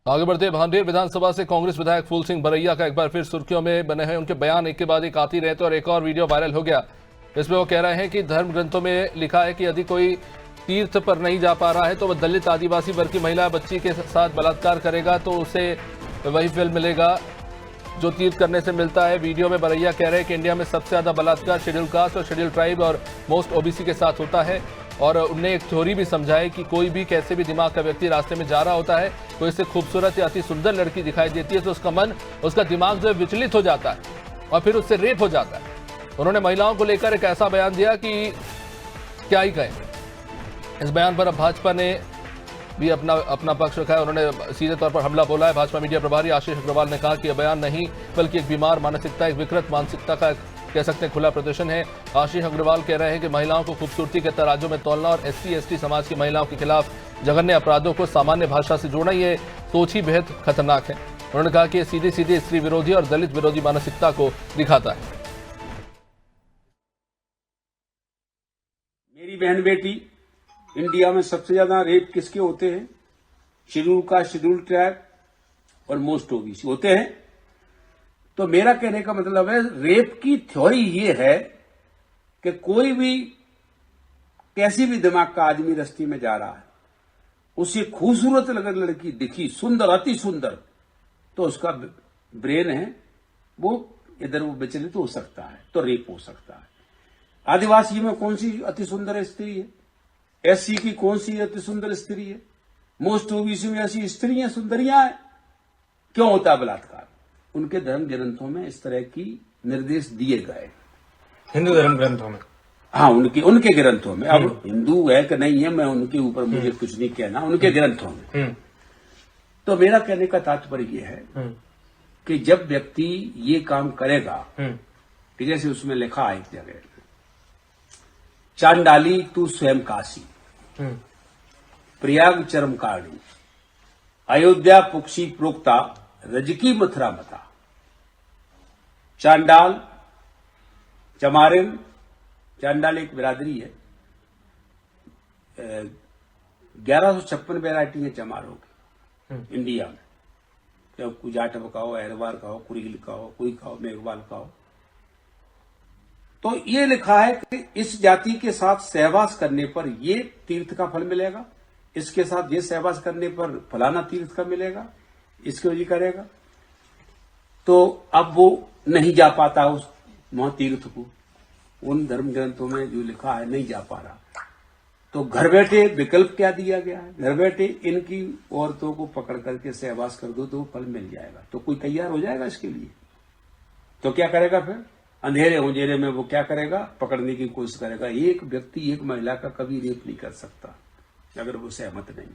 आगे बढ़ते भांडेर विधानसभा से कांग्रेस विधायक फूल सिंह बरैया का एक बार फिर सुर्खियों में बने हैं। उनके बयान एक के बाद एक आती रहते और एक और वीडियो वायरल हो गया। इसमें वो कह रहे हैं कि धर्म ग्रंथों में लिखा है कि यदि कोई तीर्थ पर नहीं जा पा रहा है तो वह दलित आदिवासी वर्ग की महिला बच्ची के साथ बलात्कार करेगा तो उसे वही फल मिलेगा जो तीर्थ करने से मिलता है। वीडियो में बरैया कह रहे हैं कि इंडिया में सबसे ज्यादा बलात्कार शेड्यूल कास्ट और शेड्यूल ट्राइब और मोस्ट ओबीसी के साथ होता है। और उनने एक थ्योरी भी समझाई कि कोई भी कैसे भी दिमाग का व्यक्ति रास्ते में जा रहा होता है, कोई इससे खूबसूरत या अति सुंदर लड़की दिखाई देती है तो उसका मन, उसका दिमाग जो है विचलित हो जाता है और फिर उससे रेप हो जाता है। उन्होंने महिलाओं को लेकर एक ऐसा बयान दिया कि क्या ही कहें। इस बयान पर अब भाजपा ने भी अपना पक्ष रखा है। उन्होंने सीधे तौर पर हमला बोला है। भाजपा मीडिया प्रभारी आशीष अग्रवाल ने कहा कि यह बयान नहीं बल्कि एक बीमार मानसिकता, एक विकृत मानसिकता का कह सकते हैं खुला प्रदर्शन है। आशीष अग्रवाल कह रहे हैं कि महिलाओं को खूबसूरती के तराजू में तोलना और SC/ST समाज की महिलाओं के खिलाफ जघन्य अपराधों को सामान्य भाषा से जोड़ना, ये सोच ही बेहद खतरनाक है। उन्होंने कहा कि सीधी सीधी स्त्री विरोधी और दलित विरोधी मानसिकता को दिखाता है। मेरी बहन बेटी, इंडिया में सबसे ज्यादा रेप किसके होते हैं? शेड्यूल कास्ट, शेड्यूल ट्राइब और मोस्ट ओबीसी होते हैं। तो मेरा कहने का मतलब है, रेप की थ्योरी ये है कि कोई भी कैसी भी दिमाग का आदमी रस्ते में जा रहा है, उसे खूबसूरत अगर लड़की दिखी, सुंदर, अति सुंदर, तो उसका ब्रेन है वो इधर वो विचलित हो सकता है, तो रेप हो सकता है। आदिवासी में कौन सी अति सुंदर स्त्री है? SC की कौन सी अति सुंदर स्त्री है? मोस्ट ओबीसी में ऐसी स्त्रियां सुंदरियां हैं। क्यों होता है बलात्कार? उनके धर्म ग्रंथों में इस तरह की निर्देश दिए गए, हिंदू धर्म ग्रंथों में। हाँ, उनके ग्रंथों में। अब हिंदू है कि नहीं है, मैं उनके ऊपर मुझे कुछ नहीं कहना, उनके ग्रंथों में। तो मेरा कहने का तात्पर्य यह है कि जब व्यक्ति ये काम करेगा कि जैसे उसमें लिखा है एक जगह, चांडाली तू स्वयं काशी, प्रयाग चरम कारणी, अयोध्या पुक्षी प्रोक्ता, रजकी मथुरा मता। चांडाल, चमारिन, चांडाल एक बिरादरी है। 1156 वैरायटी है चमारों की इंडिया में। चाहे कोई जाटव का हो, अहरवार का हो, कुरील का हो, कोई का हो, मेघवाल का हो। तो ये लिखा है कि इस जाति के साथ सहवास करने पर ये तीर्थ का फल मिलेगा, इसके साथ ये सहवास करने पर फलाना तीर्थ का मिलेगा, इसको ये करेगा। तो अब वो नहीं जा पाता उस तीर्थ को, उन धर्म ग्रंथों में जो लिखा है नहीं जा पा रहा। तो घर बैठे विकल्प क्या दिया गया है? घर बैठे इनकी औरतों को पकड़ करके सहवास कर दो तो फल मिल जाएगा। तो कोई तैयार हो जाएगा इसके लिए? तो क्या करेगा फिर? अंधेरे उंधेरे में वो क्या करेगा? पकड़ने की कोशिश करेगा। एक व्यक्ति एक महिला का कभी रेप नहीं कर सकता अगर वो सहमत नहीं,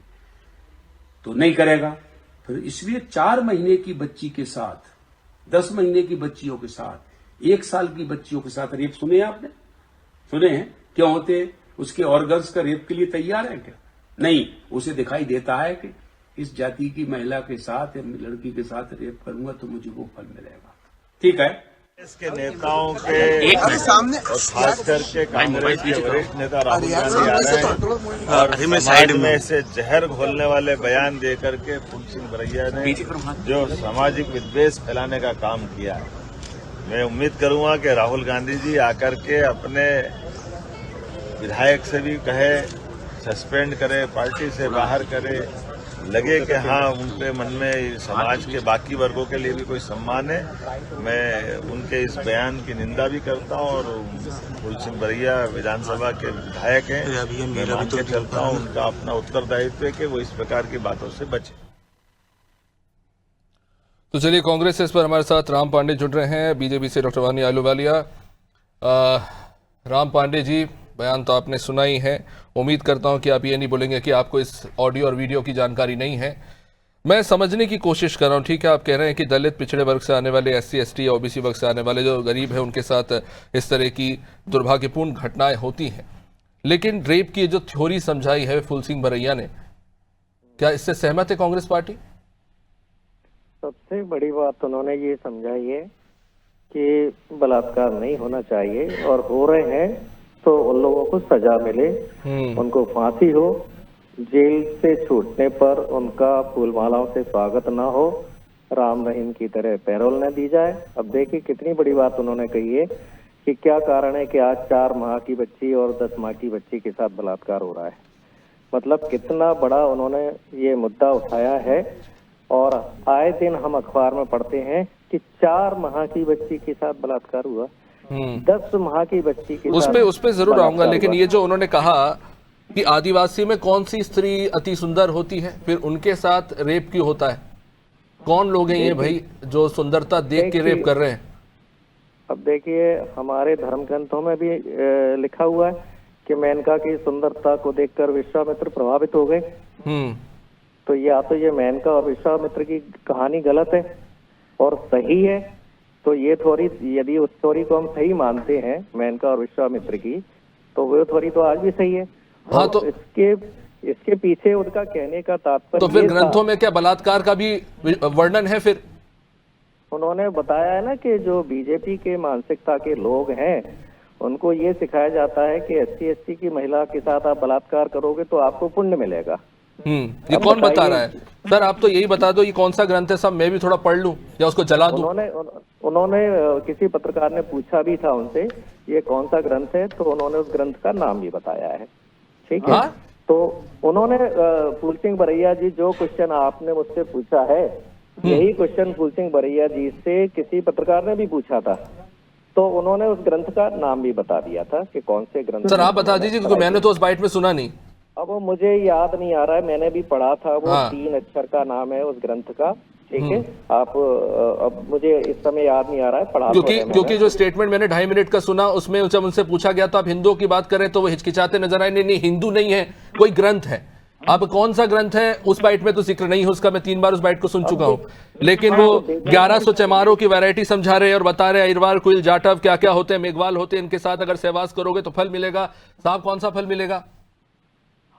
तो नहीं करेगा। फिर इसलिए 4 महीने की बच्ची के साथ, 10 महीने की बच्चियों के साथ, 1 साल की बच्चियों के साथ रेप सुने आपने? सुने हैं? क्यों होते? उसके ऑर्गन्स का रेप के लिए तैयार है क्या? नहीं, उसे दिखाई देता है कि इस जाति की महिला के साथ या लड़की के साथ रेप करूंगा तो मुझे वो फल मिलेगा। ठीक है। इसके नेताओं के सामने खास करके कांग्रेस के वरिष्ठ नेता राहुल गांधी आ रहे हैं और समाज में से जहर घोलने वाले बयान दे करके फूल सिंह बरैया ने जो सामाजिक विद्वेष फैलाने का काम किया है, मैं उम्मीद करूंगा कि राहुल गांधी जी आकर के अपने विधायक से भी कहे, सस्पेंड करे, पार्टी से बाहर करे, लगे कि हाँ उनके मन में समाज के बाकी वर्गों के लिए भी कोई सम्मान है। मैं उनके इस बयान की निंदा भी करता हूँ और फूल सिंह बरैया विधानसभा के विधायक हैं, मैं मान के चलता हूँ उनका अपना उत्तरदायित्व है कि वो इस प्रकार की बातों से बचे। तो चलिए, कांग्रेस से इस पर हमारे साथ राम पांडे जुड़ रहे हैं, बीजेपी से डॉक्टर वानी आलूवालिया। राम पांडे जी, बयान तो आपने सुना ही है। उम्मीद करता हूं कि आप ये नहीं बोलेंगे कि आपको इस ऑडियो और वीडियो की जानकारी नहीं है। मैं समझने की कोशिश कर रहा हूं। ठीक है, आप कह रहे हैं कि दलित पिछड़े वर्ग से आने वाले, SC/ST या OBC वर्ग से आने वाले जो गरीब है उनके साथ इस तरह की दुर्भाग्यपूर्ण घटनाएं होती हैं, लेकिन रेप की जो थ्योरी समझाई है फूल सिंह बरैया ने, क्या इससे सहमत है कांग्रेस पार्टी? सबसे बड़ी बात उन्होंने ये समझाई है कि बलात्कार नहीं होना चाहिए और हो रहे हैं तो उन लोगों को सजा मिले, उनको फांसी हो जेल से छूटने पर उनका फूलमालाओं से स्वागत न हो, राम रहीम की तरह पैरोल न दी जाए। अब देखिए कितनी बड़ी बात उन्होंने कही है कि क्या कारण है कि आज 4 माह की बच्ची और 10 माह की बच्ची के साथ बलात्कार हो रहा है। मतलब कितना बड़ा उन्होंने ये मुद्दा उठाया है। और आए दिन हम अखबार में पढ़ते हैं कि 4 माह की बच्ची के साथ बलात्कार हुआ, 10 माह की बच्ची के साथ उस पे जरूर आऊंगा, लेकिन ये जो उन्होंने कहा कि आदिवासी में कौन सी स्त्री अति सुंदर होती है, फिर उनके साथ रेप क्यों होता है? कौन लोग हैं ये भाई जो सुंदरता देख के रेप कर रहे हैं? अब देखिए हमारे धर्म ग्रंथों में भी लिखा हुआ है कि मेनका की सुंदरता को देखकर विश्वामित्र प्रभावित हो गए। तो या तो ये मेनका और विश्वामित्र की कहानी गलत है और सही है, तो ये थोड़ी, यदि उस थोड़ी को हम सही मानते हैं मेनका और विश्वामित्र की, तो वो थोड़ी तो आज भी सही है। हाँ, तो इसके पीछे उनका कहने का तात्पर्य तो फिर ग्रंथों में क्या बलात्कार का भी वर्णन है? फिर उन्होंने बताया है ना कि जो बीजेपी के मानसिकता के लोग हैं उनको ये सिखाया जाता है कि SC/ST की महिला के साथ आप बलात्कार करोगे तो आपको पुण्य मिलेगा। ये कौन बता रहा है सर? आप तो यही बता दो ये कौन सा ग्रंथ है, सब मैं भी थोड़ा पढ़ लूं या उसको जला दूं। उन्होंने किसी पत्रकार ने पूछा भी था उनसे ये कौन सा ग्रंथ है, तो उन्होंने उस ग्रंथ का नाम भी बताया है। ठीक है। तो उन्होंने फूल सिंह बरैया जी, जो क्वेश्चन आपने मुझसे पूछा है, यही क्वेश्चन फूल सिंह बरैया जी से किसी पत्रकार ने भी पूछा था, तो उन्होंने उस ग्रंथ का नाम भी बता दिया था कि कौन से ग्रंथ। सर आप बता दीजिए क्योंकि मैंने तो उस बाइट में सुना नहीं। अब वो मुझे याद नहीं आ रहा है, मैंने भी पढ़ा था, वो 3 अक्षर का नाम है उस ग्रंथ का। ठीक है। आप अब मुझे इस समय याद नहीं आ रहा है, पढ़ा क्योंकि जो स्टेटमेंट मैंने 2.5 मिनट का सुना उसमें जब उनसे पूछा गया तो आप हिंदुओं की बात करें तो वो हिचकिचाते नजर आए। नहीं, हिंदू नहीं है, कोई ग्रंथ है। अब कौन सा ग्रंथ है उस बाइट में तो जिक्र नहीं है उसका, मैं 3 बार उस बाइट को सुन चुका हूं। लेकिन वो 1100 चमारों की वैरायटी समझा रहे और बता रहे अहिरवार, कुल, जाटव क्या क्या होते हैं, मेघवाल होते हैं, इनके साथ अगर सहवास करोगे तो फल मिलेगा। साहब कौन सा फल मिलेगा?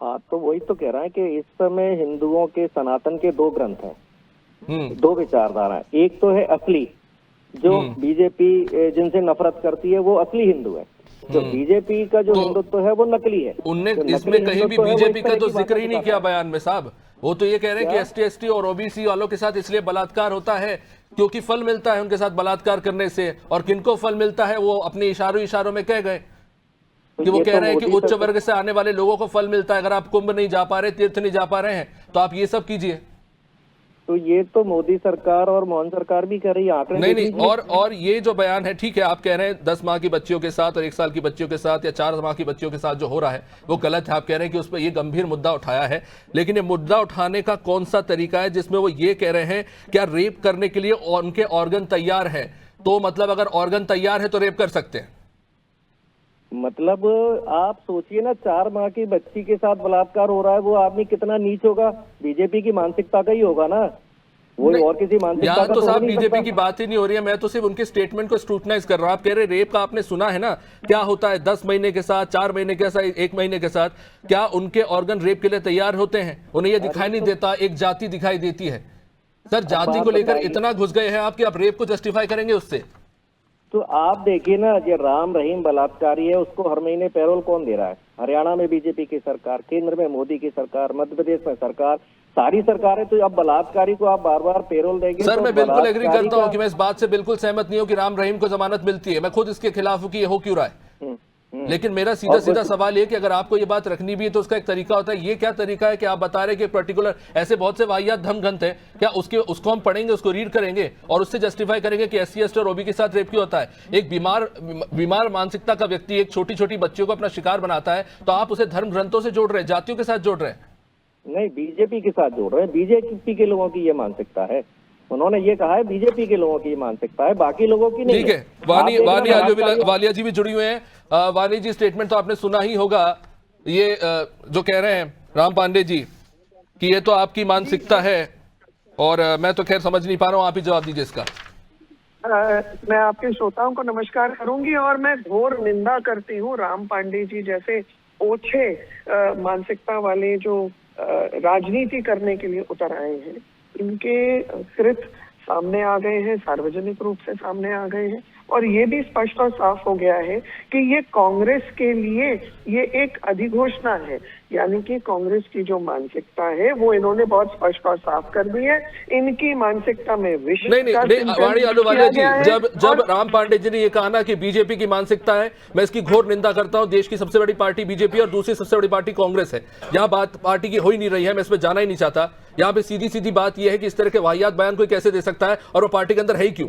हाँ, तो वही तो कह रहा है कि इस समय हिंदुओं के सनातन के 2 ग्रंथ हैं, 2 विचारधारा। एक तो है असली, जो बीजेपी जिनसे नफरत करती है वो असली हिंदू है। जो बीजेपी का जो हिंदुत्व है वो नकली है। उनने इसमें कहीं भी बीजेपी का तो जिक्र ही नहीं किया बयान में साहब। वो तो ये कह रहे हैं कि ST/ST और OBC वालों के साथ इसलिए बलात्कार होता है क्योंकि फल मिलता है उनके साथ बलात्कार करने से, और किनको फल मिलता है वो अपने इशारों में कह गए कि वो कह रहे हैं कि उच्च वर्ग से आने वाले लोगों को फल मिलता है। अगर आप कुंभ नहीं जा पा रहे, तीर्थ नहीं जा पा रहे हैं, तो आप ये सब कीजिए। तो ये तो मोदी सरकार और मोहन सरकार भी कर रही है। आंकड़े नहीं, और ये जो बयान है, ठीक है आप कह रहे हैं 10 माह की बच्चियों के साथ और 1 साल की बच्चियों के साथ या 4 माह की बच्चियों के साथ जो हो रहा है वो गलत है। आप कह रहे हैं कि उस पर ये गंभीर मुद्दा उठाया है, लेकिन ये मुद्दा उठाने का कौन सा तरीका है जिसमें वो ये कह रहे हैं क्या रेप करने के लिए उनके ऑर्गन तैयार है? तो मतलब अगर ऑर्गन तैयार है तो रेप कर सकते हैं? मतलब आप सोचिए ना, 4 माह की बच्ची के साथ बलात्कार हो रहा है, वो आदमी कितना नीच होगा? बीजेपी की मानसिकता का ही होगा ना, वो और किसी मानसिकता का तो साहब बीजेपी की बात ही नहीं हो रही है, मैं तो सिर्फ उनके स्टेटमेंट को स्क्रूटनाइज कर रहा हूं। आप कह रहे रेप का आपने सुना है ना, क्या होता है 10 महीने के साथ, 4 महीने के साथ, 1 महीने के साथ, क्या उनके ऑर्गन रेप के लिए तैयार होते हैं? उन्हें यह दिखाई नहीं देता, एक जाति दिखाई देती है। सर जाति को लेकर इतना घुस गए हैं आप कि आप रेप को जस्टिफाई करेंगे उससे? तो आप देखिए ना, ये राम रहीम बलात्कारी है, उसको हर महीने पैरोल कौन दे रहा है? हरियाणा में बीजेपी की सरकार, केंद्र में मोदी की सरकार, मध्य प्रदेश में सरकार, सारी सरकारें। तो अब बलात्कारी को आप बार बार पैरोल देंगे? सर मैं बिल्कुल एग्री करता हूं कि मैं इस बात से बिल्कुल सहमत नहीं हूं कि राम रहीम को जमानत मिलती है, मैं खुद इसके खिलाफ हूं कि ये हो क्यों रहा है। लेकिन मेरा सीधा सवाल ये कि अगर आपको ये बात रखनी भी है तो उसका एक तरीका होता है। ये क्या तरीका है कि आप बता रहे कि पर्टिकुलर ऐसे बहुत से वाहियात धर्म ग्रंथ है, क्या उसको हम पढ़ेंगे, उसको रीड करेंगे और उससे जस्टिफाई करेंगे कि SC/ST और OBC के साथ रेप क्यों होता है? एक बीमार मानसिकता का व्यक्ति एक छोटी छोटी बच्चियों को अपना शिकार बनाता है, तो आप उसे धर्म ग्रंथों से जोड़ रहे हैं, जातियों के साथ जोड़ रहे हैं? नहीं, बीजेपी के साथ जोड़ रहे हैं। बीजेपी के लोगों की ये मानसिकता है, उन्होंने ये कहा है बीजेपी के लोगों की मानसिकता है, बाकी लोगों की नहीं। ठीक है, वालिया जी भी जुड़ी हुए हैं। वानी जी स्टेटमेंट तो आपने सुना ही होगा, ये जो कह रहे हैं राम पांडे जी कि ये तो आपकी मानसिकता है, और मैं तो खैर समझ नहीं पा रहा हूं, आप ही जवाब दीजिए इसका। मैं आपके श्रोताओं को नमस्कार करूंगी और मैं घोर निंदा करती हूं राम पांडे जी जैसे ओछे मानसिकता वाले जो राजनीति करने के लिए उतर आए हैं। इनके कृत सामने आ गए हैं, सार्वजनिक रूप से सामने आ गए हैं और ये भी स्पष्ट और साफ हो गया है कि ये कांग्रेस के लिए ये एक अधिघोषणा है, यानी कि कांग्रेस की जो मानसिकता है वो इन्होंने बहुत स्पष्ट और साफ कर दी है। इनकी मानसिकता में विश्व नहीं, वाणी अहलूवालिया जी, जब राम पांडे जी ने ये कहा ना कि बीजेपी की मानसिकता है, मैं इसकी घोर निंदा करता हूं। देश की सबसे बड़ी पार्टी बीजेपी और दूसरी सबसे बड़ी पार्टी कांग्रेस है। यहाँ बात पार्टी की हो ही नहीं रही है, मैं इसमें जाना ही नहीं चाहता। यहाँ पे सीधी सीधी बात यह है कि इस तरह के वाहियात बयान कोई कैसे दे सकता है, और वो पार्टी के अंदर है ही क्यों?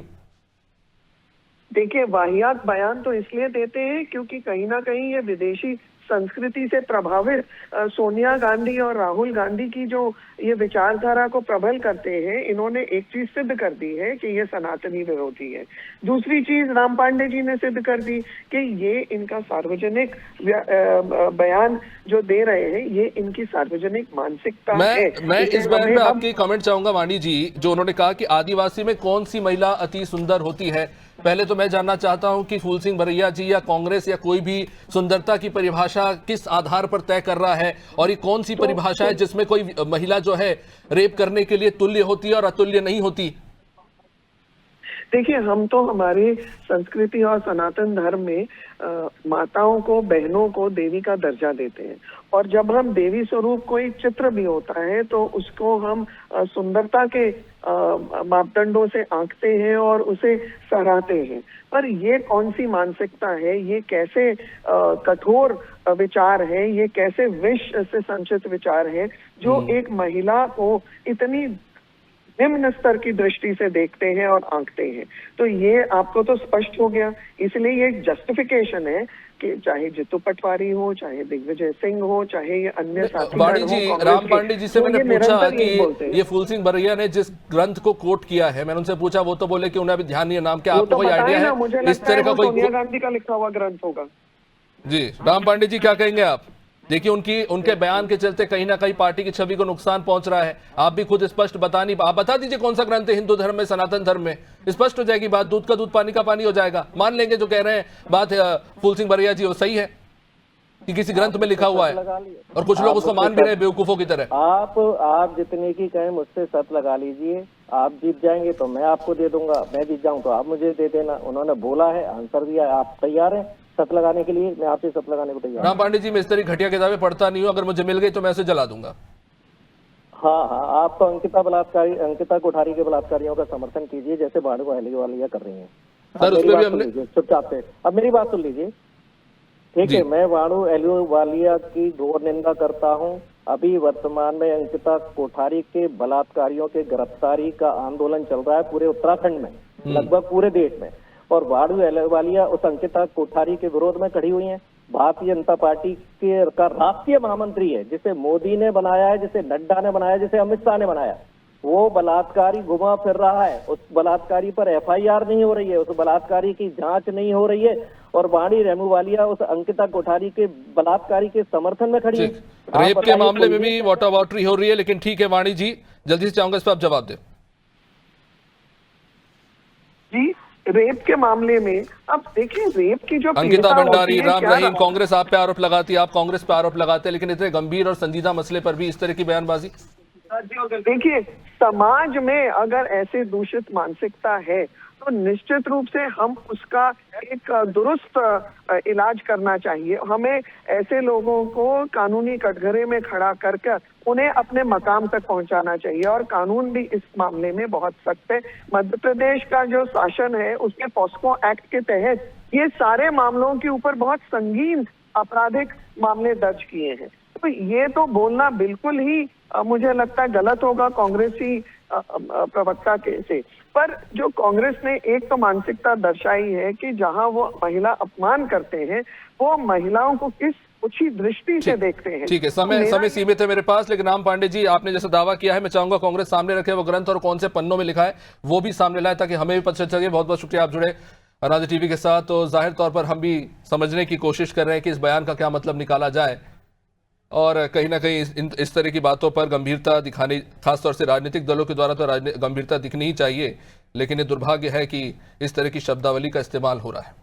देखिए, वाहियात बयान तो इसलिए देते हैं क्योंकि कहीं ना कहीं ये विदेशी संस्कृति से प्रभावित सोनिया गांधी और राहुल गांधी की जो ये विचारधारा को प्रबल करते हैं। इन्होंने एक चीज सिद्ध कर दी है कि ये सनातनी विरोधी है। दूसरी चीज राम पांडे जी ने सिद्ध कर दी कि ये इनका सार्वजनिक बयान जो दे रहे हैं ये इनकी सार्वजनिक मानसिकता है। मैं इस बयान पे आपकी कमेंट चाहूंगा वाणी जी, जो उन्होंने कहा कि आदिवासी में कौन सी महिला अति सुंदर होती है। पहले तो मैं जानना चाहता हूं कि फूल सिंह बरैया जी या कांग्रेस या कोई भी सुंदरता की परिभाषा किस आधार पर तय कर रहा है, और ये कौन सी परिभाषा है जिसमें कोई महिला जो है रेप करने के लिए तुल्य होती है और अतुल्य नहीं होती? देखिए, हम तो हमारी संस्कृति और सनातन धर्म में माताओं को, बहनों को देवी का दर्जा देते हैं, और जब हम देवी स्वरूप कोई चित्र भी होता है तो उसको हम सुंदरता के मापदंडों से आंकते हैं और उसे सराहते हैं। पर ये कौन सी मानसिकता है, ये कैसे कठोर विचार है, ये कैसे विष से संचित विचार है जो एक महिला को इतनी निम्न स्तर की दृष्टि से देखते हैं और आंकते हैं। तो ये आपको तो स्पष्ट हो गया। इसलिए ये एक जस्टिफिकेशन है कि चाहे जितू पटवारी हो, चाहे दिग्विजय सिंह हो, चाहे ये अन्य साथी वाणी जी, राम पांडे जी से मैंने पूछा कि ये फूल सिंह बरैया ने जिस ग्रंथ को कोट किया है, मैंने उनसे पूछा, वो तो बोले कि उन्हें अभी ध्यान नहीं है नाम, क्या आपको कोई आइडिया है? मुझे इस तरह का कोई सोनिया गांधी का लिखा हुआ ग्रंथ होगा। जी, राम पांडे जी क्या कहेंगे आप? देखिए, उनके बयान के चलते कहीं ना कहीं पार्टी की छवि को नुकसान पहुंच रहा है। आप भी खुद स्पष्ट आप बता दीजिए कौन सा ग्रंथ है हिंदू धर्म में, सनातन धर्म में, स्पष्ट हो जाएगी बात। दूध का दूध, पानी का पानी हो जाएगा। मान लेंगे जो कह रहे हैं बात फूल सिंह बरैया जी वो सही है कि किसी ग्रंथ में लिखा हुआ है, और कुछ लोग उसको मान भी रहे बेवकूफों की तरह। आप जितने की कहें मुझसे शर्त लगा लीजिए, आप जीत जाएंगे तो मैं आपको दे दूंगा, मैं जीत जाऊं तो आप मुझे दे देना। उन्होंने बोला है, आंसर दिया है, आप तैयार हैं शर्त लगाने के लिए? मैं आपसे शर्त लगाने को तैयार। राम पांडे जी, मैं इस तरह घटिया किताबें पढ़ता नहीं हूँ, अगर मुझे मिल गई तो मैं उसे जला दूंगा। हाँ, आप तो अंकिता कोठारी के बलात्कारियों का समर्थन कीजिए जैसे वाणी अहलूवालिया कर रही हैं। सर, उस पर भी हमने चुपचाप से अब मेरी बात सुन लीजिए, ठीक है? मैं वाणी अहलूवालिया की घोर निंदा करता हूँ। अभी वर्तमान में अंकिता कोठारी के बलात्कारियों के गिरफ्तारी का आंदोलन चल रहा है पूरे उत्तराखंड में, लगभग पूरे देश में, और वाणी अहलूवालिया उस अंकिता कोठारी के विरोध में खड़ी हुई हैं। भारतीय जनता पार्टी का राष्ट्रीय महामंत्री है, जिसे मोदी ने बनाया है, जिसे नड्डा ने बनाया, जिसे अमित शाह ने बनाया। वो बलात्कारी घुमा फिर रहा है, उस बलात्कारी पर FIR नहीं हो रही है, उस बलात्कारी की जांच नहीं हो रही है, और वाणी अहलूवालिया उस अंकिता कोठारी के बलात्कारी के समर्थन में खड़ी है। रेप के मामले में भी वाटावाटरी हो रही है, लेकिन ठीक है वाणी जी, जल्दी से चाहूंगा इस पर आप जवाब दें। जी, रेप के मामले में अब देखिए, रेप की जो अंकिता भंडारी, राम रहीम, कांग्रेस आप पे आरोप लगाती है, आप कांग्रेस पे आरोप लगाते हैं, लेकिन इतने गंभीर और संजीदा मसले पर भी इस तरह की बयानबाजी। देखिए, समाज में अगर ऐसे दूषित मानसिकता है तो निश्चित रूप से हम उसका एक दुरुस्त इलाज करना चाहिए। हमें ऐसे लोगों को कानूनी कटघरे में खड़ा करके उन्हें अपने मकाम तक पहुंचाना चाहिए, और कानून भी इस मामले में बहुत सख्त है। मध्य प्रदेश का जो शासन है उसके पॉस्को एक्ट के तहत ये सारे मामलों के ऊपर बहुत संगीन आपराधिक मामले दर्ज किए हैं। तो ये तो बोलना बिल्कुल ही मुझे लगता है गलत होगा कांग्रेसी प्रवक्ता के से। पर जो कांग्रेस ने एक तो मानसिकता दर्शाई है कि जहां वो महिला अपमान करते हैं, वो महिलाओं को किस ऊंची दृष्टि से देखते हैं। ठीक है, समय सीमित है मेरे पास, लेकिन राम पांडे जी, आपने जैसा दावा किया है, मैं चाहूंगा कांग्रेस सामने रखे वो ग्रंथ और कौन से पन्नों में लिखा है वो भी सामने लाए, ताकि हमें भी पता चले। बहुत बहुत शुक्रिया, आप जुड़े अनादि टीवी के साथ। तो जाहिर तौर पर हम भी समझने की कोशिश कर रहे हैं कि इस बयान का क्या मतलब निकाला जाए, और कहीं ना कहीं इस तरह की बातों पर गंभीरता दिखानी, खासतौर से राजनीतिक दलों के द्वारा तो गंभीरता दिखनी ही चाहिए, लेकिन ये दुर्भाग्य है कि इस तरह की शब्दावली का इस्तेमाल हो रहा है।